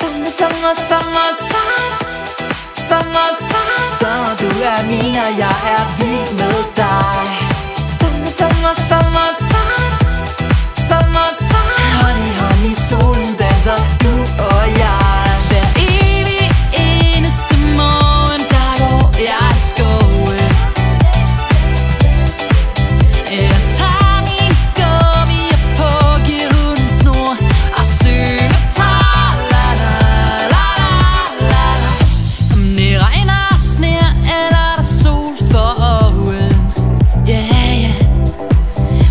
Summertime, så du min, og jeg vild med dig. Summertime, honey, solen danser, du og jeg. Hver evig eneste morgen, der går jeg i skoven. Jeg tager min gummier på, giver hunden snor og synger tar. Om det regner, sner eller der sol for oven,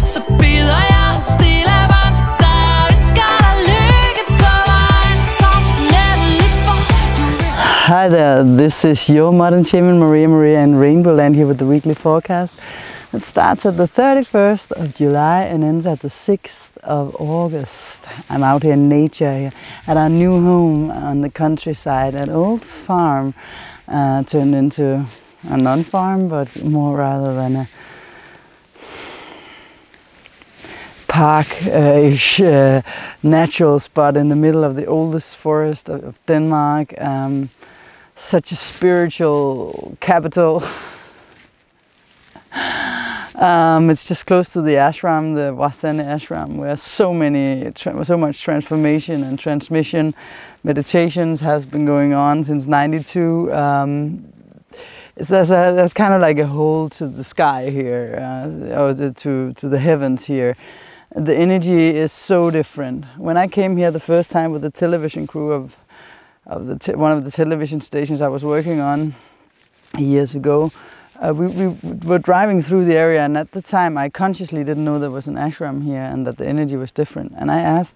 så bider jeg stille bånd for dig og ønsker dig lykke på vejen, så du nemlig får. Hi there, this is your modern shaman Maria and RainbowLand here with the weekly forecast. It starts at the 31st of July and ends at the 6th of August. I'm out here in nature here at our new home on the countryside, an old farm turned into a non-farm, but more rather than a park-ish natural spot in the middle of the oldest forest of Denmark. Such a spiritual capital. It's just close to the ashram, the WAUW ashram, where so much transformation and transmission, meditations has been going on since '92. There's kind of like a hole to the sky here, or to the heavens here. The energy is so different. When I came here the first time with the television crew of one of the television stations I was working on years ago, we were driving through the area, and at the time I consciously didn't know there was an ashram here and that the energy was different. And I asked,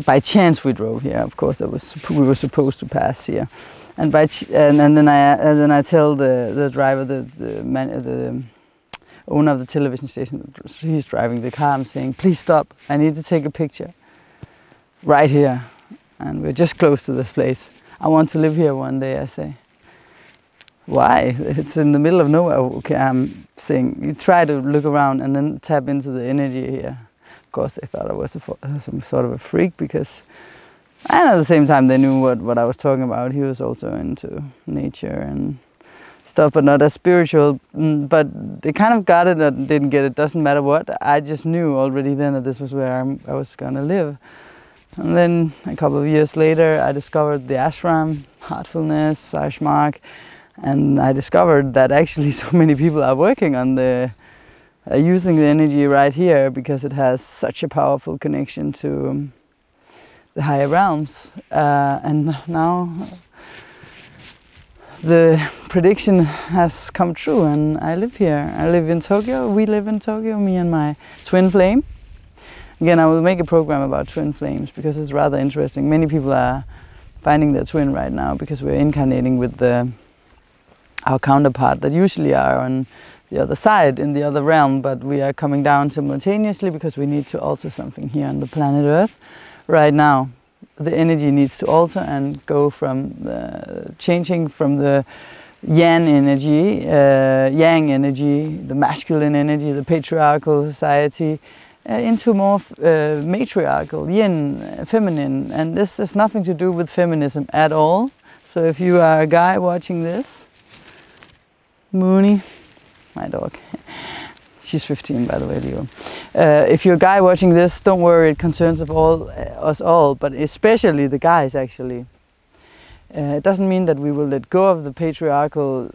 by chance we drove here, of course we were supposed to pass here, and then I tell the driver, the owner of the television station, he's driving the car, I'm saying, please stop, I need to take a picture right here, and we're just close to this place. I want to live here one day, I say. Why? It's in the middle of nowhere. Okay, I'm saying, you try to look around and then tap into the energy here. Of course, they thought I was some sort of a freak, because, and at the same time they knew what I was talking about. He was also into nature and stuff, but not as spiritual. But they kind of got it or didn't get it, doesn't matter what. I just knew already then that this was where I was gonna live. And then a couple of years later, I discovered the ashram, heartfulness, Hjelmborg. And I discovered that actually so many people are working on using the energy right here, because it has such a powerful connection to the higher realms. And now the prediction has come true, and I live here. I live in Tokyo. We live in Tokyo, me and my twin flame. Again, I will make a program about twin flames because it's rather interesting. Many people are finding their twin right now because we're incarnating with our counterpart that usually are on the other side, in the other realm, but we are coming down simultaneously because we need to alter something here on the planet Earth. Right now, the energy needs to alter and go from changing from the yang energy, the masculine energy, the patriarchal society, into more matriarchal, yin, feminine. And this has nothing to do with feminism at all. So if you are a guy watching this, Mooney, my dog, she's 15 by the way, Leo. If you're a guy watching this, don't worry, it concerns us all, but especially the guys actually. It doesn't mean that we will let go of the patriarchal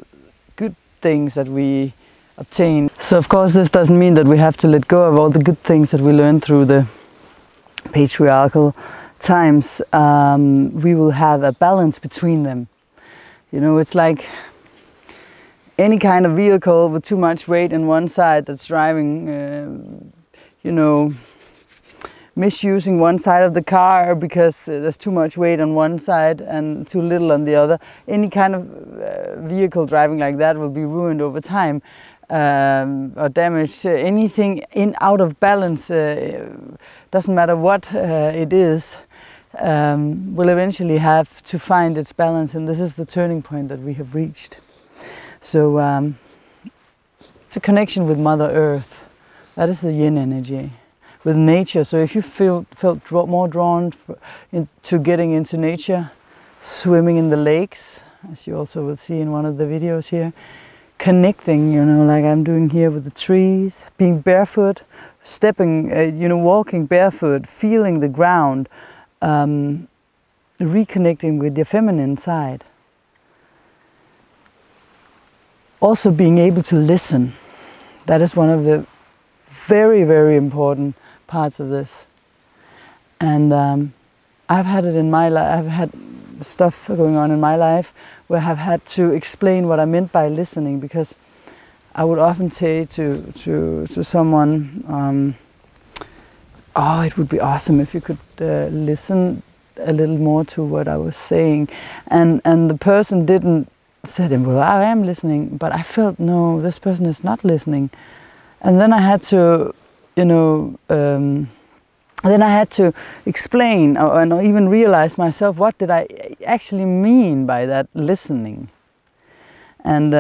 good things that we obtain. So of course this doesn't mean that we have to let go of all the good things that we learned through the patriarchal times. We will have a balance between them. You know, it's like any kind of vehicle with too much weight on one side that's driving, you know, misusing one side of the car because there's too much weight on one side and too little on the other. Any kind of vehicle driving like that will be ruined over time or damaged. Anything out of balance, doesn't matter what it is, will eventually have to find its balance, and this is the turning point that we have reached. So it's a connection with Mother Earth. That is the yin energy. with nature. So if you felt more drawn to getting into nature, swimming in the lakes, as you also will see in one of the videos here, connecting, you know, like I'm doing here with the trees, being barefoot, stepping, you know, walking barefoot, feeling the ground, reconnecting with your feminine side. Also being able to listen. That is one of the very, very important parts of this. And I've had it in my life, I've had stuff going on in my life where I've had to explain what I meant by listening, because I would often say to someone, oh, it would be awesome if you could listen a little more to what I was saying. And the person didn't say, well, I am listening, but I felt, no, this person is not listening. And then I had to, you know, then I had to explain and even realize myself, what did I actually mean by that listening? And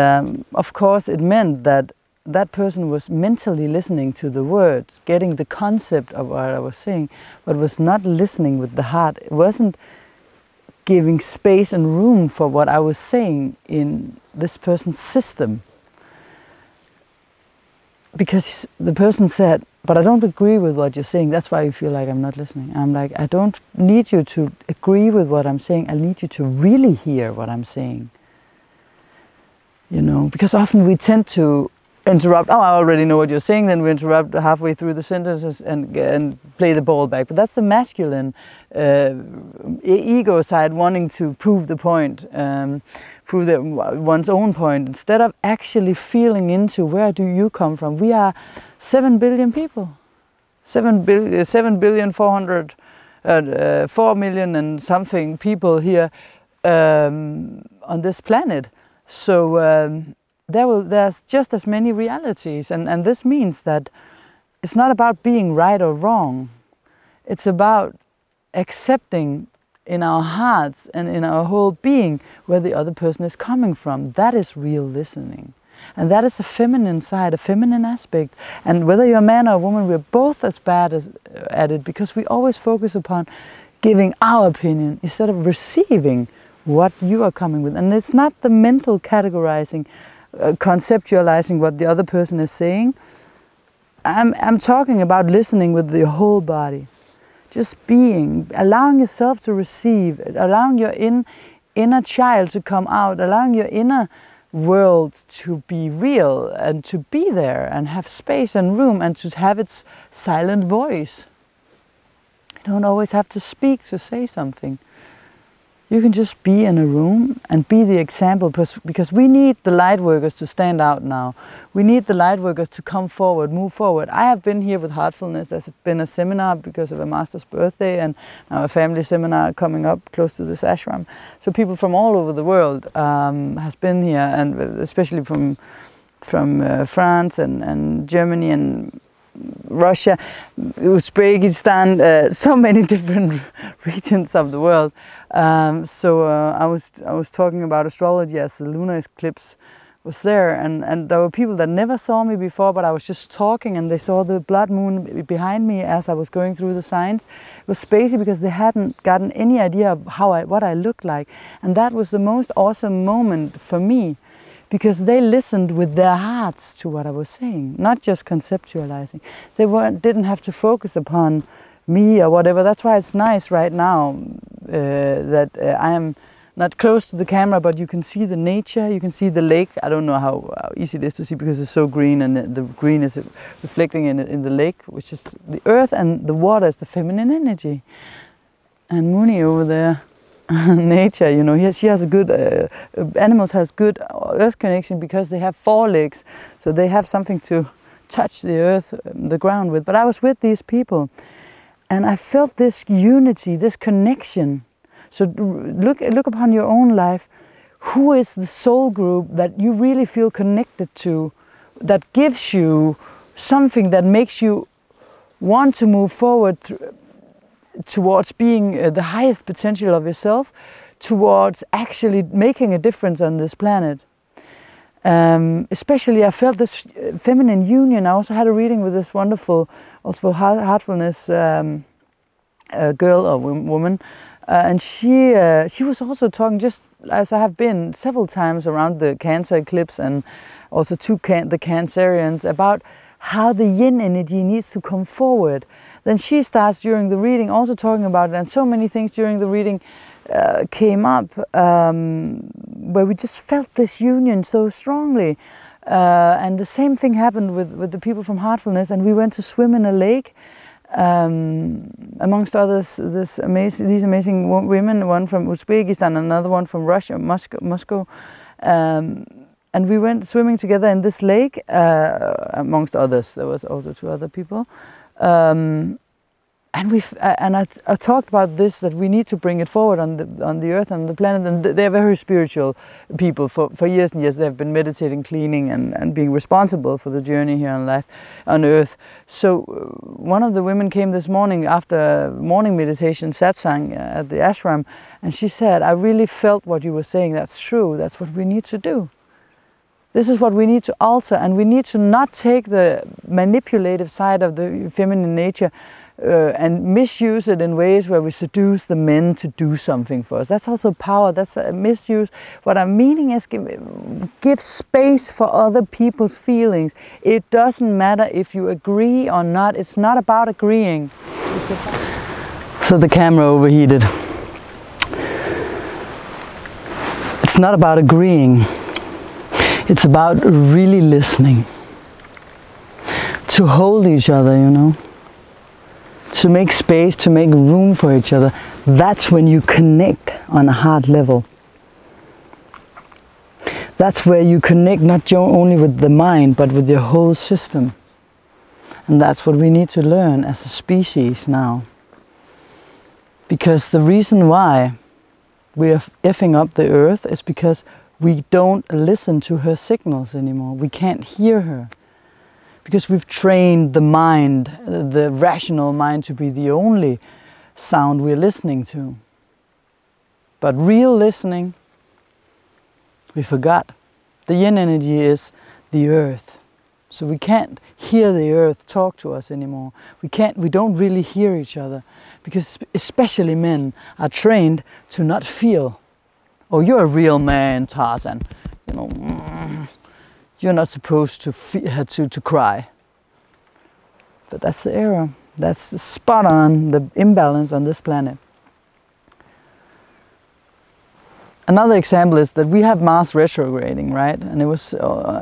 of course it meant that that person was mentally listening to the words, getting the concept of what I was saying, but was not listening with the heart. It wasn't giving space and room for what I was saying in this person's system. Because the person said, but I don't agree with what you're saying, that's why you feel like I'm not listening. I'm like, I don't need you to agree with what I'm saying, I need you to really hear what I'm saying. You know, because often we tend to interrupt, oh, I already know what you're saying, then we interrupt halfway through the sentences and play the ball back. But that's the masculine ego side, wanting to prove the point, prove one's own point, instead of actually feeling into where do you come from. We are 7 billion people, 4 million and something people here on this planet. So there's just as many realities, and this means that it's not about being right or wrong. It's about accepting in our hearts and in our whole being where the other person is coming from. That is real listening. And that is a feminine side, a feminine aspect. And whether you're a man or a woman, we're both as bad at it, because we always focus upon giving our opinion instead of receiving what you are coming with. And it's not the mental categorizing, conceptualizing what the other person is saying. I'm talking about listening with your whole body. Just being, allowing yourself to receive, allowing your inner child to come out, allowing your inner world to be real and to be there and have space and room and to have its silent voice. You don't always have to speak to say something. You can just be in a room and be the example, because we need the light workers to stand out now. We need the light workers to come forward, move forward. I have been here with Heartfulness. There's been a seminar because of a master's birthday, and now a family seminar coming up close to this ashram. So people from all over the world has been here, and especially from France and Germany and Russia, Uzbekistan, so many different regions of the world. So I was talking about astrology as the lunar eclipse was there, and there were people that never saw me before, but I was just talking and they saw the blood moon behind me as I was going through the signs. It was spacey because they hadn't gotten any idea of what I looked like, and that was the most awesome moment for me, because they listened with their hearts to what I was saying, not just conceptualizing. They didn't have to focus upon me or whatever. That's why it's nice right now that I am not close to the camera, but you can see the nature, you can see the lake. I don't know how easy it is to see because it's so green, and the green is reflecting in the lake, which is the earth, and the water is the feminine energy. And Muni over there, nature, you know, she has a good, animals has good earth connection because they have 4 legs, so they have something to touch the earth, the ground with. But I was with these people, and I felt this unity, this connection. So look upon your own life. Who is the soul group that you really feel connected to, that gives you something that makes you want to move forward towards being the highest potential of yourself, towards actually making a difference on this planet? Especially I felt this feminine union. I also had a reading with this wonderful, also heartfulness girl or woman, and she was also talking, just as I have been several times around the Cancer eclipse and also to the Cancerians, about how the yin energy needs to come forward. Then she starts during the reading also talking about it, and so many things during the reading came up where we just felt this union so strongly. And the same thing happened with the people from Heartfulness, and we went to swim in a lake. Amongst others, these amazing women, one from Uzbekistan, another one from Russia, Moscow, and we went swimming together in this lake. Amongst others, there was also 2 other people, and I talked about this, that we need to bring it forward on the earth and the planet. And they're very spiritual people. For years and years, they've been meditating, cleaning, and being responsible for the journey here on life, on earth. So one of the women came this morning after morning meditation, satsang at the ashram, and she said, "I really felt what you were saying. That's true. That's what we need to do. This is what we need to alter, and we need to not take the manipulative side of the feminine nature and misuse it in ways where we seduce the men to do something for us. That's also power. That's a misuse. What I'm meaning is give space for other people's feelings. It doesn't matter if you agree or not. It's not about agreeing. So the camera overheated. It's not about agreeing. It's about really listening. To hold each other, you know. To make space, to make room for each other. That's when you connect on a heart level. That's where you connect not only with the mind, but with your whole system. And that's what we need to learn as a species now. Because the reason why we are effing up the earth is because we don't listen to her signals anymore. We can't hear her. Because we've trained the mind, the rational mind, to be the only sound we're listening to. But real listening, we forgot. The yin energy is the earth. So we can't hear the earth talk to us anymore. We don't really hear each other. Because especially men are trained to not feel. Oh, you're a real man, Tarzan. You know, you're not supposed to cry. But that's the error. That's spot on, the imbalance on this planet. Another example is that we have Mars retrograding, right? And it was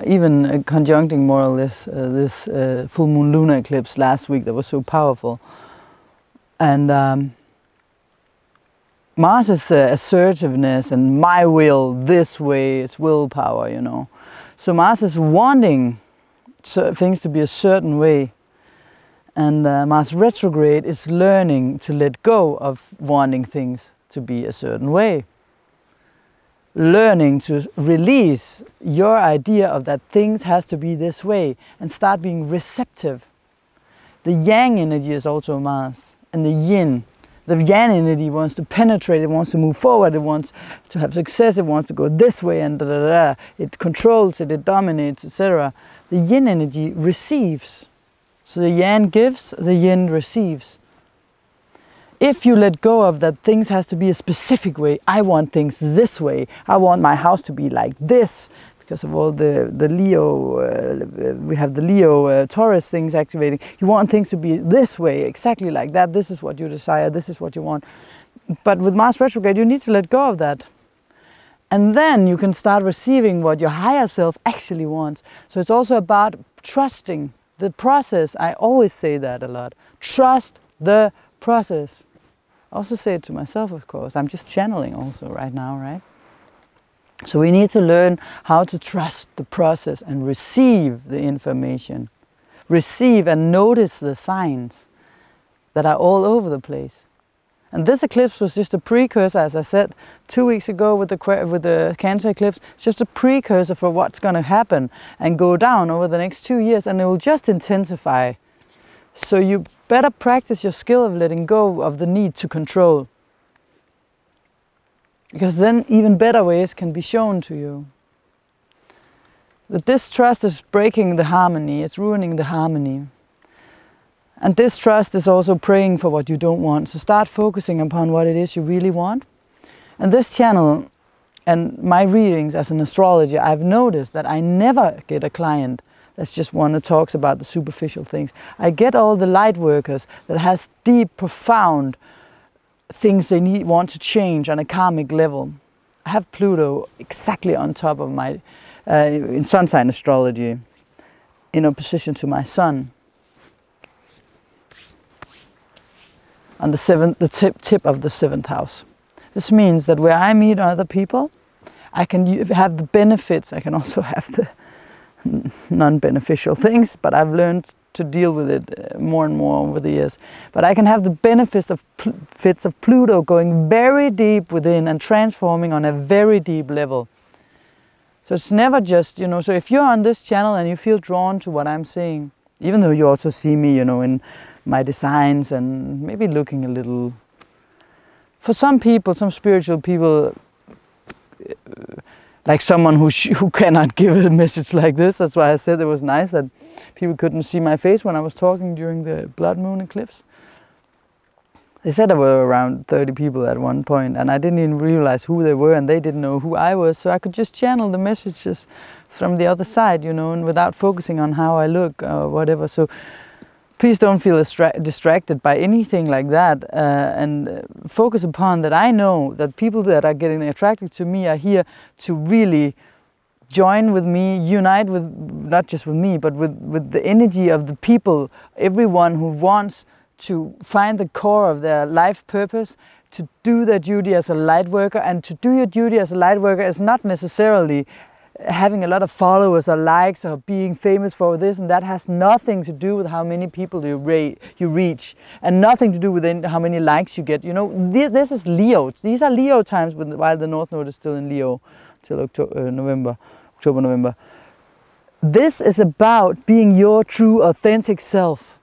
even conjuncting more or less this full moon lunar eclipse last week that was so powerful. And Mars is assertiveness and my will, this way, it's willpower, you know. So Mars is wanting things to be a certain way. And Mars retrograde is learning to let go of wanting things to be a certain way. Learning to release your idea of that things has to be this way and start being receptive. The yang energy is also Mars, and the yin. The yang energy wants to penetrate, it wants to move forward, it wants to have success, it wants to go this way, and it controls it, it dominates, etc. The yin energy receives. So the yang gives, the yin receives. If you let go of that things has to be a specific way, I want things this way, I want my house to be like this, because of all the Leo, we have the Leo Taurus things activating. You want things to be this way, exactly like that. This is what you desire, this is what you want. But with Mars retrograde, you need to let go of that. And then you can start receiving what your higher self actually wants. So it's also about trusting the process. I always say that a lot. Trust the process. I also say it to myself, of course. I'm just channeling also right now, right? So we need to learn how to trust the process and receive the information. Receive and notice the signs that are all over the place. And this eclipse was just a precursor, as I said 2 weeks ago with the Cancer eclipse, it's just a precursor for what's going to happen and go down over the next 2 years, and it will just intensify. So you better practice your skill of letting go of the need to control. Because then even better ways can be shown to you. The distrust is breaking the harmony, it's ruining the harmony. And distrust is also praying for what you don't want. So start focusing upon what it is you really want. And this channel and my readings as an astrologer, I've noticed that I never get a client that's just one that talks about the superficial things. I get all the light workers that has deep, profound things they want to change on a karmic level. I have Pluto exactly on top of my, in sun sign astrology, in opposition to my sun. On the tip of the 7th house. This means that where I meet other people, I can have the benefits, I can also have the non-beneficial things, but I've learned to deal with it more and more over the years. But I can have the benefits of Pluto going very deep within and transforming on a very deep level. So it's never just, you know, so if you're on this channel and you feel drawn to what I'm saying, even though you also see me, you know, in my designs and maybe looking a little, for some people, some spiritual people, like someone who cannot give a message like this. That's why I said it was nice that people couldn't see my face when I was talking during the blood moon eclipse. They said there were around 30 people at one point, and I didn't even realize who they were, and they didn't know who I was, so I could just channel the messages from the other side, you know, and without focusing on how I look or whatever. So please don't feel distracted by anything like that, and focus upon that. I know that people that are getting attracted to me are here to really join with me, unite with, not just with me, but with the energy of the people, everyone who wants to find the core of their life purpose, to do their duty as a light worker. And to do your duty as a light worker is not necessarily having a lot of followers or likes or being famous for this and that. Has nothing to do with how many people you reach, and nothing to do with how many likes you get. You know, this is Leo. These are Leo times while the North Node is still in Leo till October, November. This is about being your true, authentic self.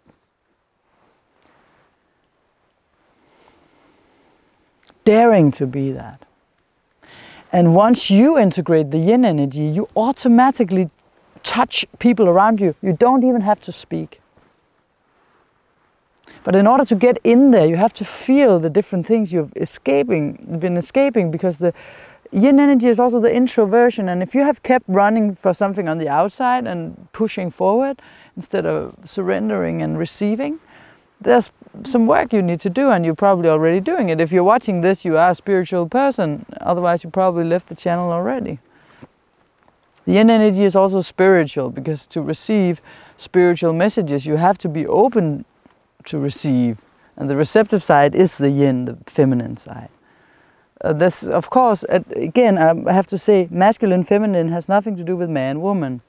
Daring to be that. And once you integrate the yin energy, you automatically touch people around you. You don't even have to speak. But in order to get in there, you have to feel the different things you've been escaping, because the yin energy is also the introversion. And if you have kept running for something on the outside and pushing forward instead of surrendering and receiving, there's some work you need to do, and you're probably already doing it. If you're watching this, you are a spiritual person. Otherwise, you probably left the channel already. The yin energy is also spiritual, because to receive spiritual messages, you have to be open to receive. And the receptive side is the yin, the feminine side. This, of course, again, I have to say, masculine, feminine has nothing to do with man, woman.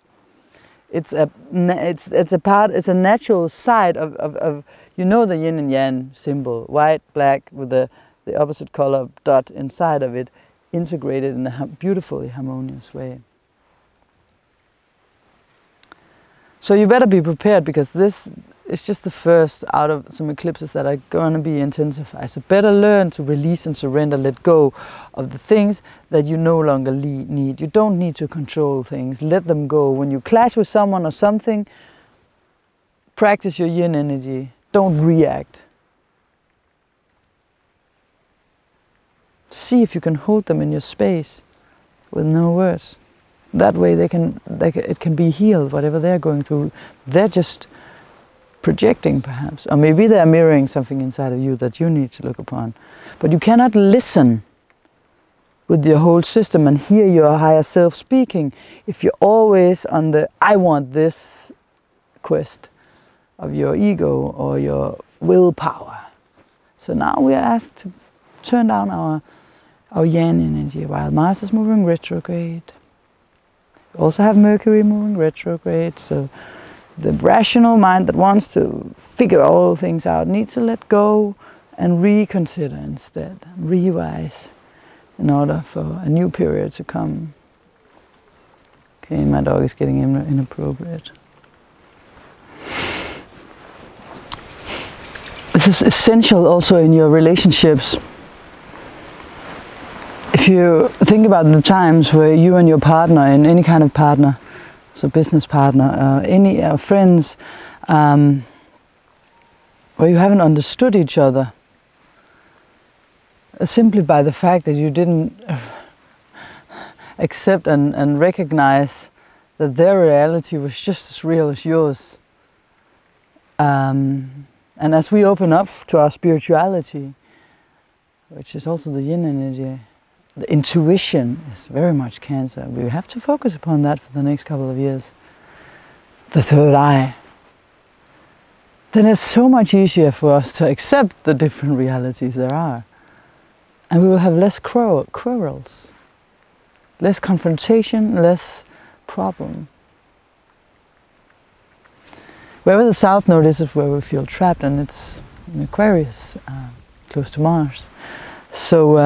It's a natural side of you know, the yin and yang symbol, white, black, with the opposite color dot inside of it, integrated in a beautifully harmonious way. So you better be prepared, because this is just the first out of some eclipses that are going to be intensified. So better learn to release and surrender, let go of the things that you no longer need. You don't need to control things, let them go. When you clash with someone or something, practice your yin energy. Don't react. See if you can hold them in your space with no words. That way it can be healed, whatever they're going through. They're just projecting, perhaps, or maybe they're mirroring something inside of you that you need to look upon. But you cannot listen with your whole system and hear your higher self speaking if you're always on the I want this quest of your ego or your willpower. So now we are asked to turn down our yang energy while Mars is moving retrograde. We also have Mercury moving retrograde, so the rational mind that wants to figure all things out needs to let go and reconsider instead, revise, in order for a new period to come. Okay, my dog is getting inappropriate. This is essential also in your relationships. If you think about the times where you and your partner, and any kind of partner, so business partner, any friends, where you haven't understood each other, simply by the fact that you didn't accept and recognize that their reality was just as real as yours. And as we open up to our spirituality, which is also the yin energy, the intuition is very much Cancer. We have to focus upon that for the next couple of years. The third eye. Then it's so much easier for us to accept the different realities there are. And we will have less quarrels, less confrontation, less problem. Wherever the South Node is where we feel trapped, and it's in Aquarius, close to Mars. So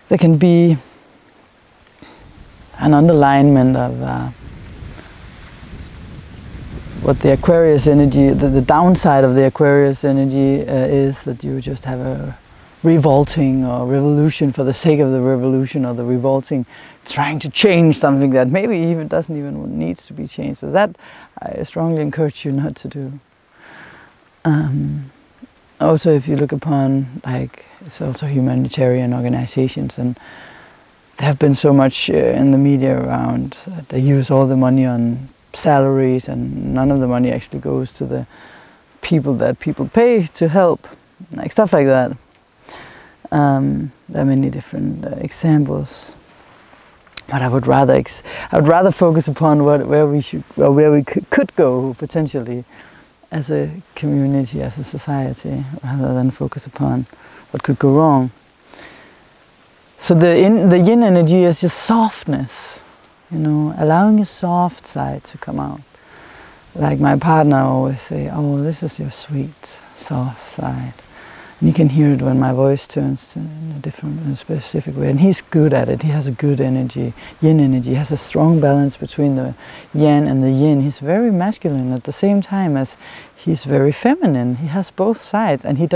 there can be an underlinement of what the Aquarius energy, the downside of the Aquarius energy is that you just have a revolting or revolution for the sake of the revolution, or the revolting, trying to change something that maybe even doesn't even needs to be changed. So that I strongly encourage you not to do. Also, if you look upon, like, it's also humanitarian organizations, and there have been so much in the media around that they use all the money on salaries, and none of the money actually goes to the people that people pay to help, like stuff like that. There are many different examples, but I would rather focus upon where we could go potentially as a community, as a society, rather than focus upon what could go wrong. So the yin energy is just softness, you know, allowing your soft side to come out. Like my partner always say, "Oh, this is your sweet, soft side." And you can hear it when my voice turns to in a specific way. And he's good at it. He has a good energy, yin energy. He has a strong balance between the yang and the yin. He's very masculine at the same time as he's very feminine. He has both sides, and you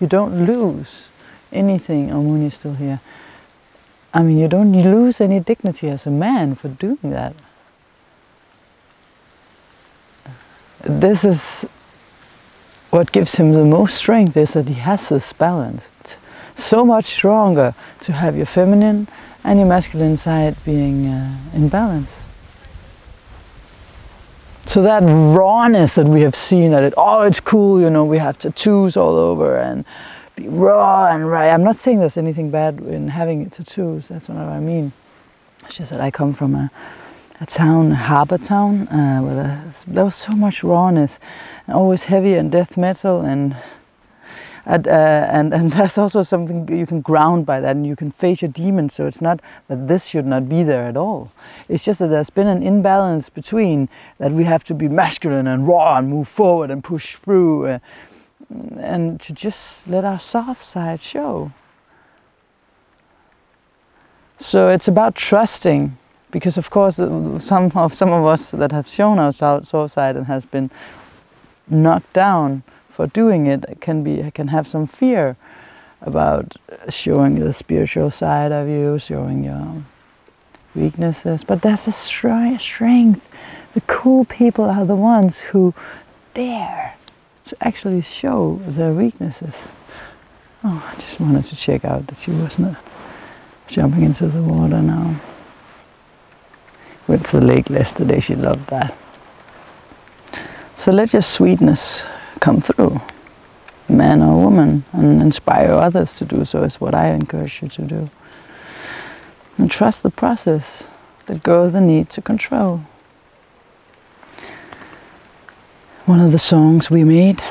don't lose anything. Oh, Moon is still here. I mean, you don't lose any dignity as a man for doing that. This is what gives him the most strength, is that he has this balance. It's so much stronger to have your feminine and your masculine side being in balance. So that rawness that we have seen, that it's cool, you know, we have tattoos all over and be raw and right. I'm not saying there's anything bad in having tattoos, that's not what I mean. It's just that I come from a town, a harbor town, where there was so much rawness, and always heavy and death metal, and that's also something you can ground by that, and you can face your demons. So it's not that this should not be there at all. It's just that there's been an imbalance between that we have to be masculine and raw and move forward and push through, and to just let our soft side show. So it's about trusting. Because of course, some of us that have shown our soft side and has been knocked down for doing it can have some fear about showing the spiritual side of you, showing your weaknesses. But that's a strength. The cool people are the ones who dare to actually show their weaknesses. Oh, I just wanted to check out that she was not jumping into the water now. Went to the lake yesterday, she loved that. So let your sweetness come through, man or woman, and inspire others to do so, is what I encourage you to do. And trust the process, let go of the need to control. One of the songs we made,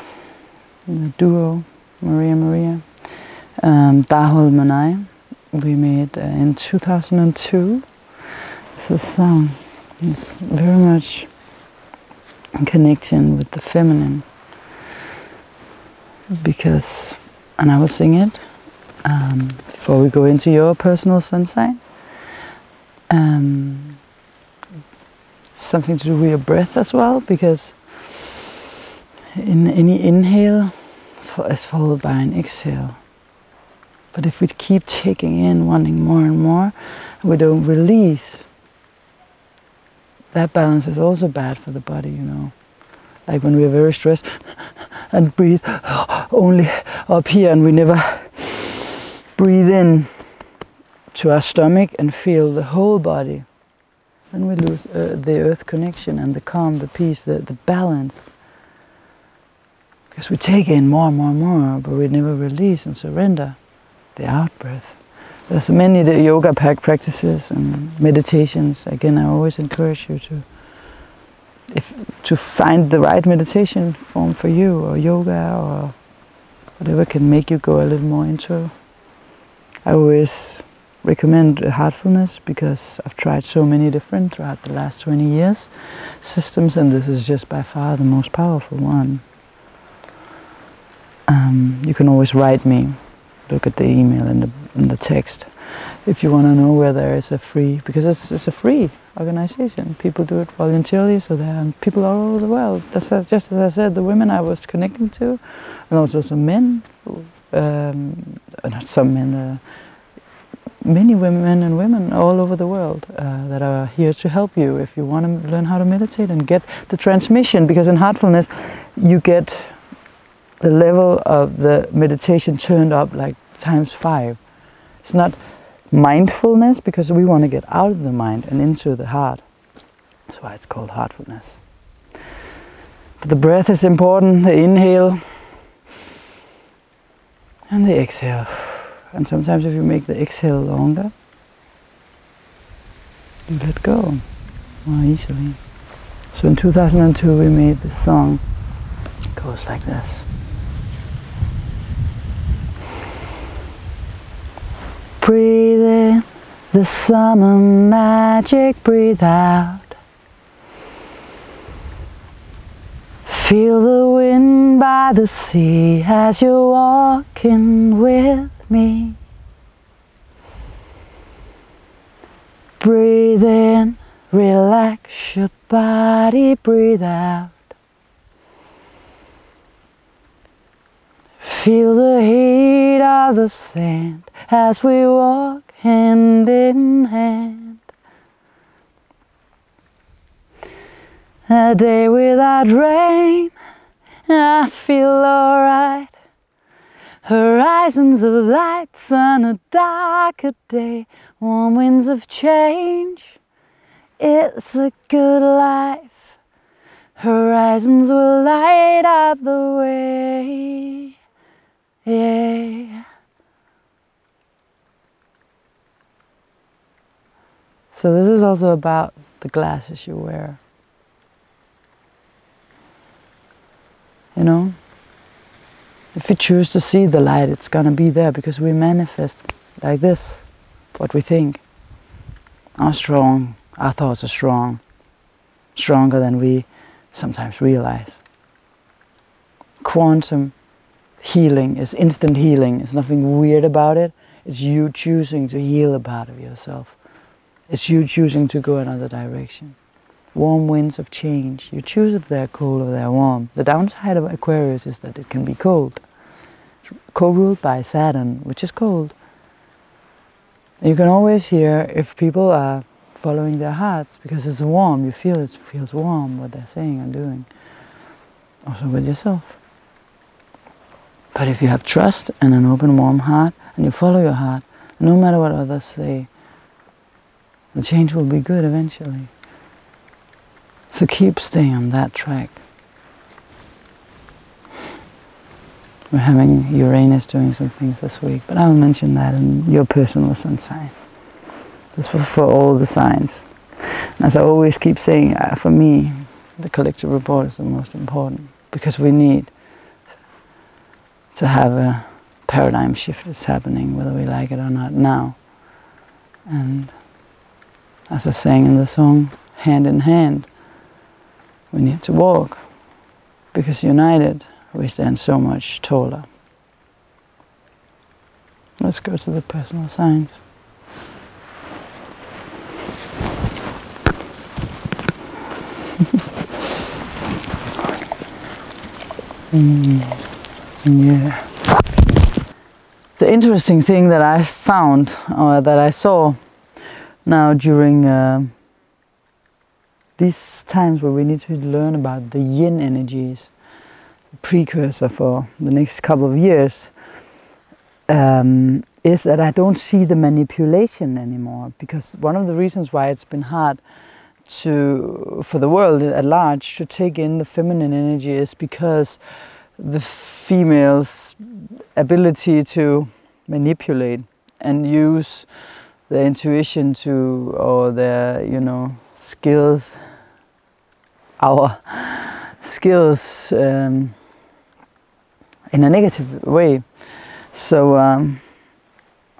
the duo, Maria, Dahol and I, we made in 2002. This song is very much in connection with the feminine, because, and I will sing it before we go into your personal sun sign. Something to do with your breath as well, because in any inhale is followed by an exhale. But if we keep taking in, wanting more and more, we don't release, that balance is also bad for the body, you know. Like when we are very stressed and breathe only up here and we never breathe in to our stomach and feel the whole body, then we lose the earth connection and the calm, the peace, the balance. Because we take in more and more and more, but we never release and surrender the out breath. There's many yoga practices and meditations. Again, I always encourage you to find the right meditation form for you, or yoga, or whatever can make you go a little more into. I always recommend heartfulness because I've tried so many different throughout the last 20 years systems, and this is just by far the most powerful one. You can always write me, look at the email and the text, if you want to know where there is a free, because it's a free organization. People do it voluntarily, so there are people all over the world. That's just as I said, the women I was connecting to, and also some men, not some men, many women and women all over the world that are here to help you if you want to learn how to meditate and get the transmission, because in heartfulness you get the level of the meditation turned up like ×5. It's not mindfulness, because we want to get out of the mind and into the heart. That's why it's called heartfulness. But the breath is important, the inhale and the exhale. And sometimes if you make the exhale longer, you let go more easily. So in 2002 we made this song. It goes like this. Breathe in the summer magic, breathe out. Feel the wind by the sea as you're walking with me. Breathe in, relax your body, breathe out. Feel the heat of the sand as we walk hand in hand. A day without rain, I feel alright. Horizons of lights on a darker day, warm winds of change. It's a good life. Horizons will light up the way. Yeah. So this is also about the glasses you wear. You know, if we choose to see the light, it's gonna be there, because we manifest like this, what we think. Are strong, our thoughts are strong, stronger than we sometimes realize. Quantum healing is instant healing. There's nothing weird about it. It's you choosing to heal a part of yourself. It's you choosing to go another direction. Warm winds of change. You choose if they're cold or they're warm. The downside of Aquarius is that it can be cold. Co-ruled by Saturn, which is cold. You can always hear if people are following their hearts, because it's warm. You feel it feels warm, what they're saying and doing. Also with yourself. But if you have trust and an open, warm heart, and you follow your heart, no matter what others say, the change will be good eventually. So keep staying on that track. We're having Uranus doing some things this week, but I'll mention that in your personal sun sign. This was for all the signs. And as I always keep saying, for me, the collective report is the most important, because we need to have a paradigm shift that's happening, whether we like it or not now. And as I sang in the song, hand in hand, we need to walk, because united we stand so much taller. Let's go to the personal signs. Yeah. The interesting thing that I found, or that I saw now during these times where we need to learn about the yin energies, the precursor for the next couple of years, is that I don't see the manipulation anymore. Because one of the reasons why it's been hard for the world at large to take in the feminine energy is because the female's ability to manipulate and use their intuition to, or their, you know, skills, our skills in a negative way. So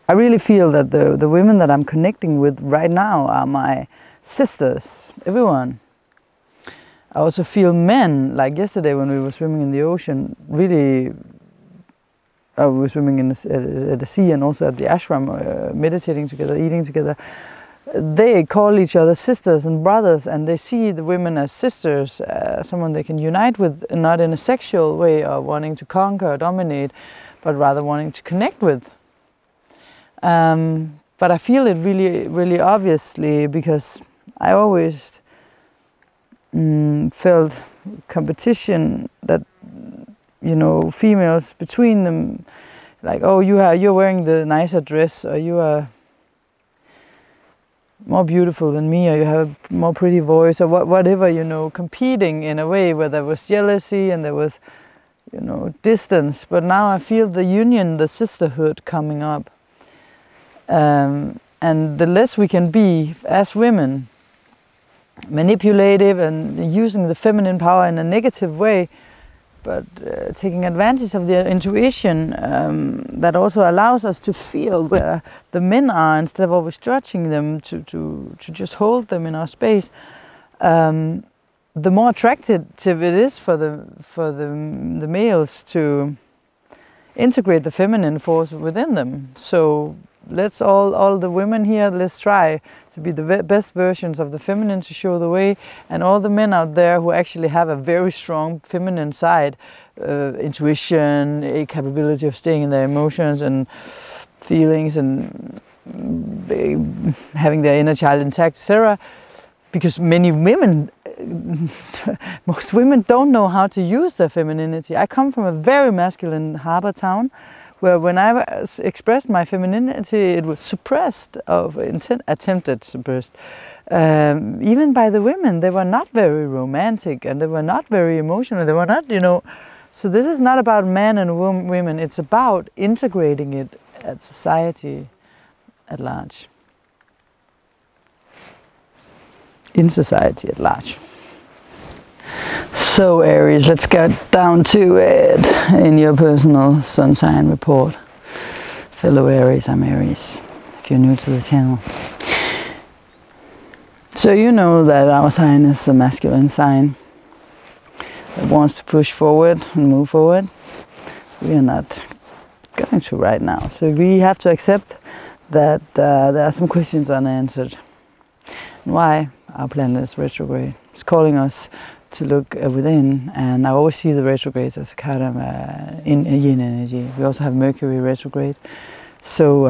I really feel that the women that I'm connecting with right now are my sisters, everyone. I also feel men, like yesterday when we were swimming in the ocean, really, we were swimming at the sea and also at the ashram, meditating together, eating together. They call each other sisters and brothers, and they see the women as sisters, someone they can unite with, not in a sexual way or wanting to conquer or dominate, but rather wanting to connect with. But I feel it really, really obviously because I always felt competition that, you know, females between them, like, oh, you're wearing the nicer dress, or you are more beautiful than me, or you have a more pretty voice, or whatever, you know, competing in a way where there was jealousy and there was, you know, distance. But now I feel the union, the sisterhood coming up. And the less we can be as women, manipulative and using the feminine power in a negative way, but taking advantage of the intuition that also allows us to feel where the men are instead of always judging them, to just hold them in our space. The more attractive it is for the males to integrate the feminine force within them. So let's all the women here, let's try to be the best versions of the feminine, to show the way, and all the men out there who actually have a very strong feminine side, intuition, a capability of staying in their emotions and feelings and having their inner child intact, etc. Because many women, most women don't know how to use their femininity. I come from a very masculine harbor town, where when I expressed my femininity, it was suppressed, attempted suppressed. Even by the women, they were not very romantic and they were not very emotional. They were not, you know. So this is not about men and women. It's about integrating it at society at large. In society at large. So Aries, let's get down to it in your personal sun sign report. Fellow Aries, I'm Aries, if you're new to the channel. So you know that our sign is the masculine sign that wants to push forward and move forward. We are not going to right now. So we have to accept that there are some questions unanswered. Why? Our planet is retrograde. It's calling us to look within, and I always see the retrogrades as a kind of yin energy. We also have Mercury retrograde. So,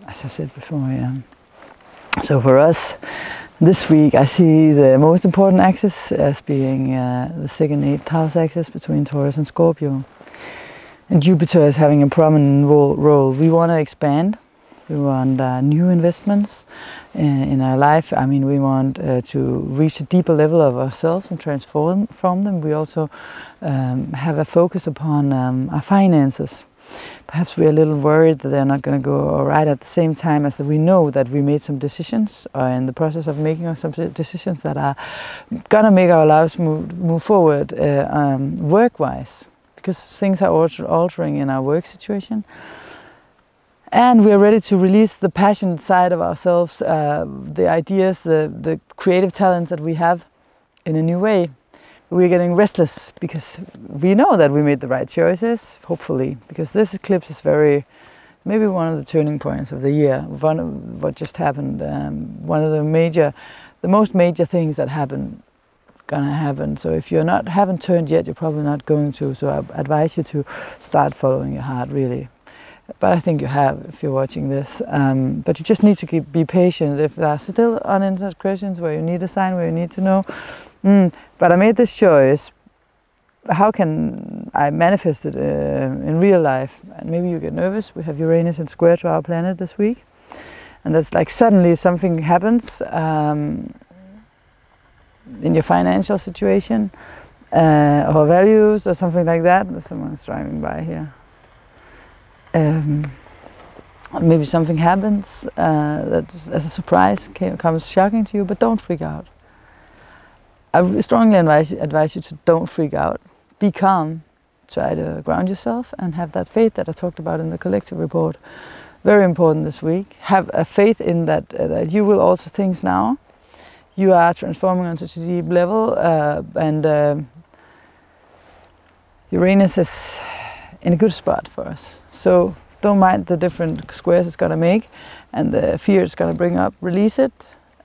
as I said before, yeah. So for us, this week I see the most important axis as being the second 8th house axis between Taurus and Scorpio. And Jupiter is having a prominent role. We want to expand. We want new investments in our life. I mean, we want to reach a deeper level of ourselves and transform them. We also have a focus upon our finances. Perhaps we're a little worried that they're not going to go all right, at the same time as that we know that we made some decisions, or in the process of making some decisions that are going to make our lives move forward work-wise, because things are altering in our work situation. And we are ready to release the passionate side of ourselves, the ideas, the creative talents that we have in a new way. We're getting restless because we know that we made the right choices, hopefully, because this eclipse is maybe one of the turning points of the year. What just happened, one of the most major things that gonna happen. So if you haven't turned yet, you're probably not going to. So I advise you to start following your heart, really. but I think you have if you're watching this. But you just need to be patient. If there are still unanswered questions where you need a sign, where you need to know, but I made this choice. How can I manifest it in real life? And maybe you get nervous. We have Uranus in square to our planet this week. And that's like suddenly something happens in your financial situation or values or something like that. Someone's driving by here. Maybe something happens that as a surprise comes shocking to you, but don't freak out. I strongly advise you to don't freak out. Be calm, try to ground yourself and have that faith that I talked about in the collective report. Very important this week. Have a faith in that, that you will alter things now. You are transforming on such a deep level and Uranus is in a good spot for us. So don't mind the different squares it's going to make and the fear it's going to bring up. Release it,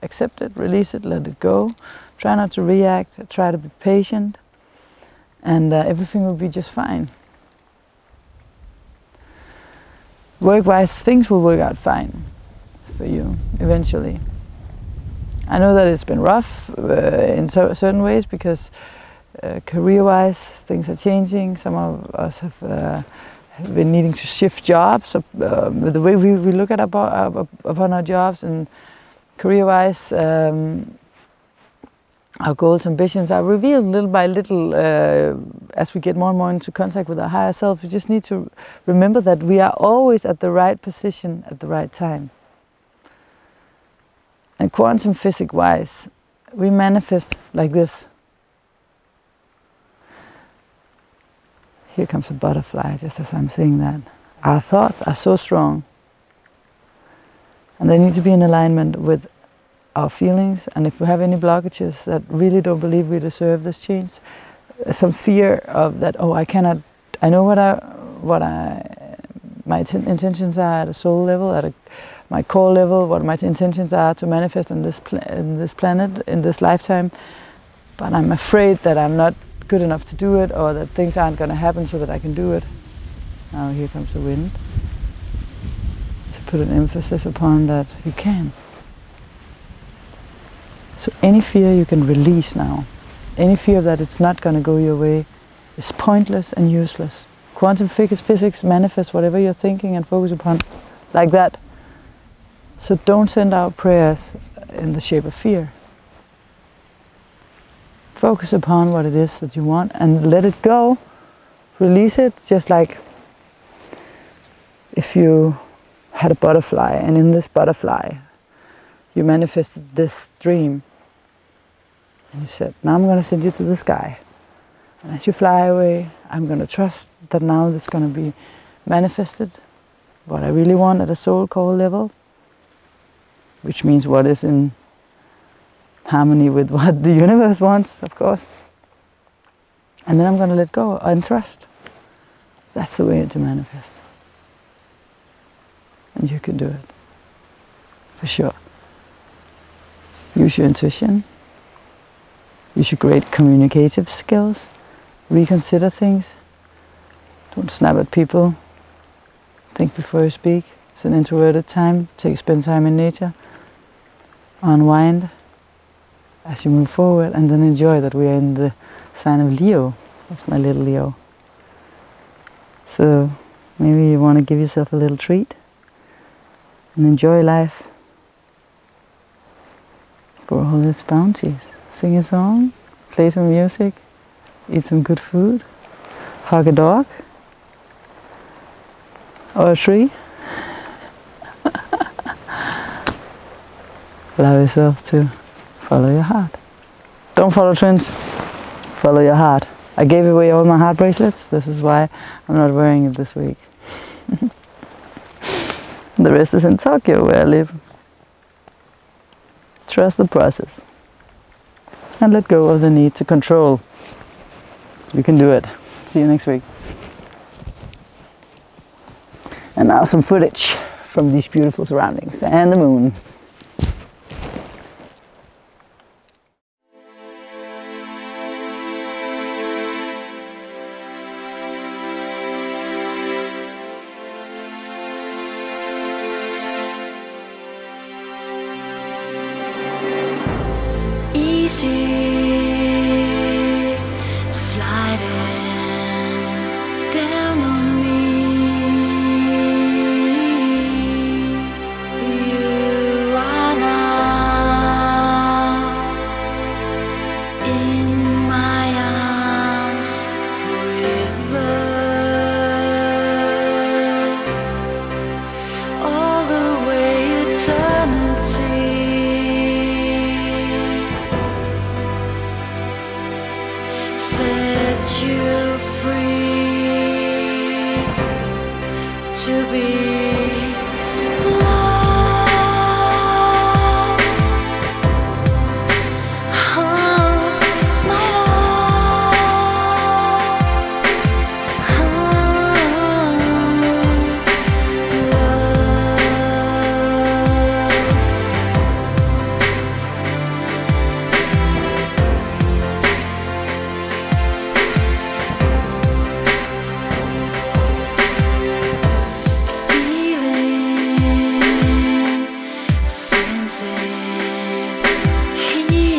accept it, release it, let it go. Try not to react, try to be patient. And everything will be just fine. Work-wise, things will work out fine for you eventually. I know that it's been rough in certain ways because career-wise things are changing. Some of us have been needing to shift jobs. With the way we look at upon our jobs and career-wise, our goals, ambitions are revealed little by little as we get more and more into contact with our higher self. We just need to remember that we are always at the right position at the right time. And quantum physics-wise, we manifest like this. Here comes a butterfly, just as I'm saying that. Our thoughts are so strong, and they need to be in alignment with our feelings. And if we have any blockages that really don't believe we deserve this change, some fear of that, oh, I cannot, I know my intentions are at a soul level, at my core level, what my intentions are to manifest in this planet, in this lifetime, but I'm afraid that I'm not good enough to do it, or that things aren't going to happen so that I can do it. Now here comes the wind to put an emphasis upon that you can. So any fear you can release now. Any fear that it's not going to go your way is pointless and useless. Quantum physics manifests whatever you're thinking and focus upon like that. So don't send out prayers in the shape of fear. Focus upon what it is that you want and let it go. Release it, just like if you had a butterfly and in this butterfly you manifested this dream. And you said, now I'm going to send you to the sky. And as you fly away, I'm going to trust that now it's going to be manifested, what I really want at a soul core level, which means what is in harmony with what the universe wants, of course. And then I'm going to let go and trust. That's the way to manifest. And you can do it, for sure. Use your intuition. Use your great communicative skills. Reconsider things. Don't snap at people. Think before you speak. It's an introverted time. Spend time in nature. Unwind as you move forward, and then enjoy that we are in the sign of Leo. That's my little Leo. So maybe you want to give yourself a little treat and enjoy life for all its bounties. Sing a song, play some music, eat some good food, hug a dog or a tree. Allow yourself to follow your heart. Don't follow trends, follow your heart. I gave away all my heart bracelets. This is why I'm not wearing it this week. The rest is in Tokyo, where I live. Trust the process. And let go of the need to control. You can do it. See you next week. And now some footage from these beautiful surroundings and the moon. easy sliding down on me. You are now in my arms forever, all the way eternity. Set you free to be loved. Oh, my love. Oh, feeling, sensing, healing.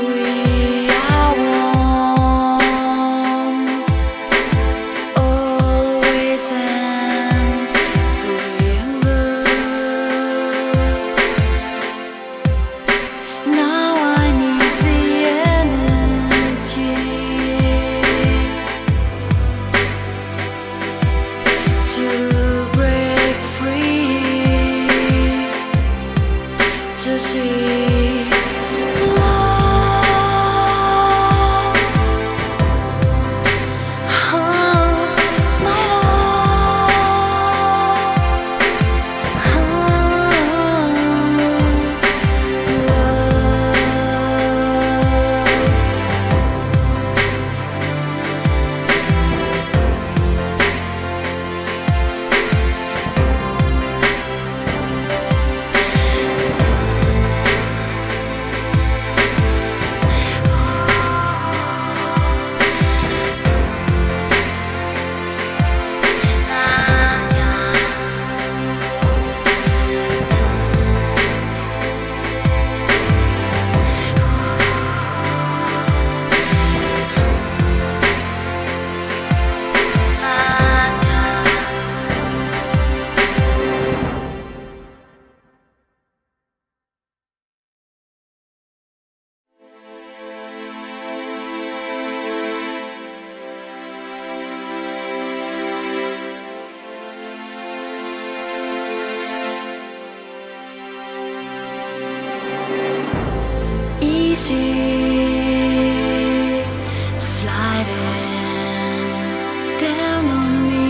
We are one, always and forever. Now I need the energy to break free, to see love. Oh, my love. Oh, easy sliding down on me.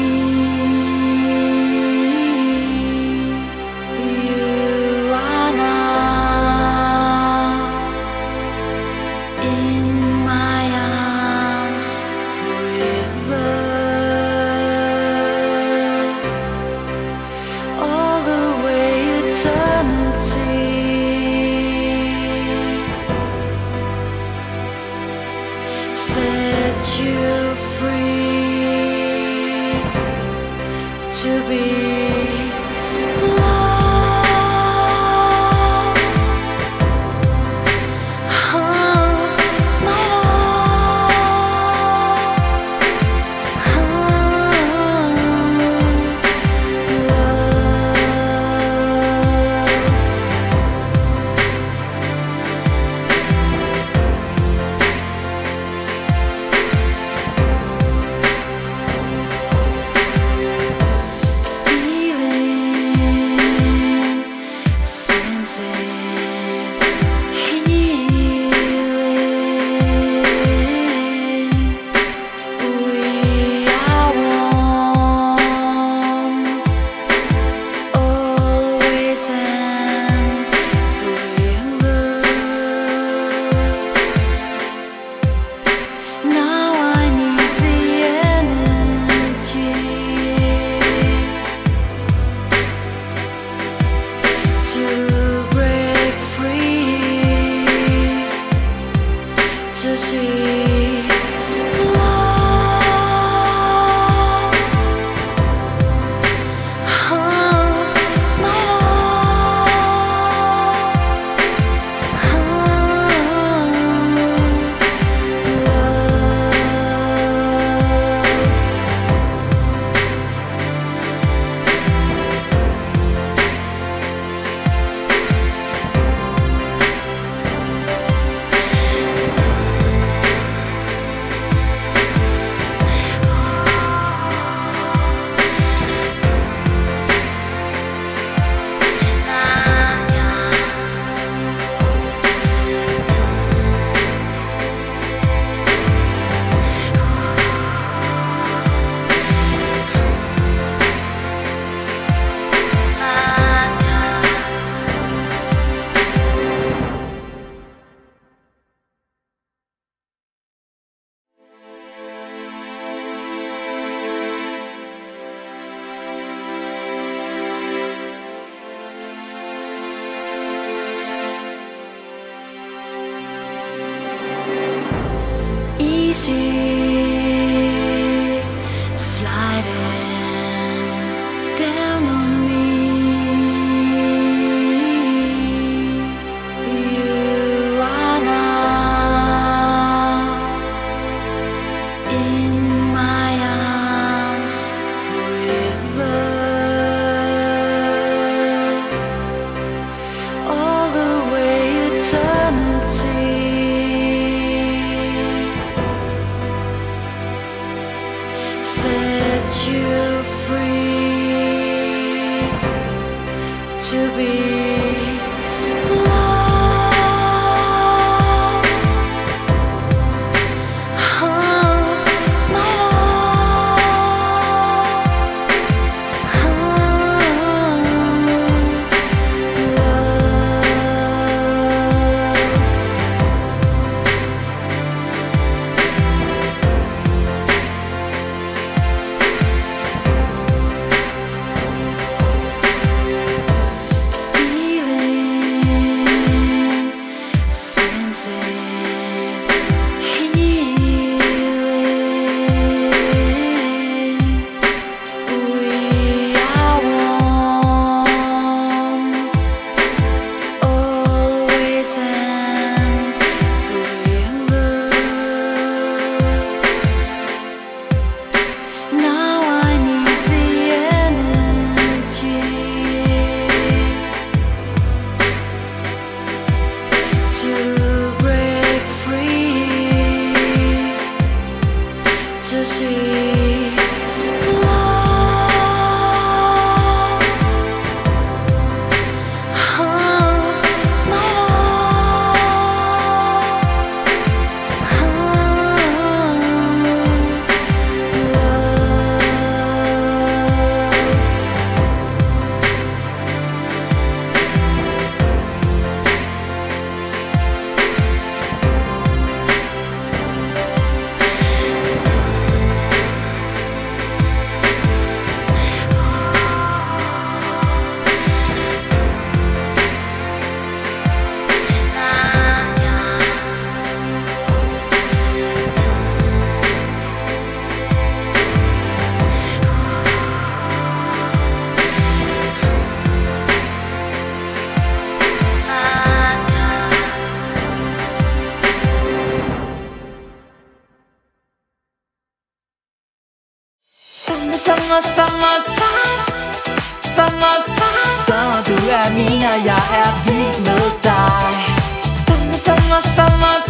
You are now in my arms forever, all the way eternity. Set you free to be loved. Oh, my love. Oh, love. Summertime, summertime. Så du er min, og jeg er vild med dig. Summertime.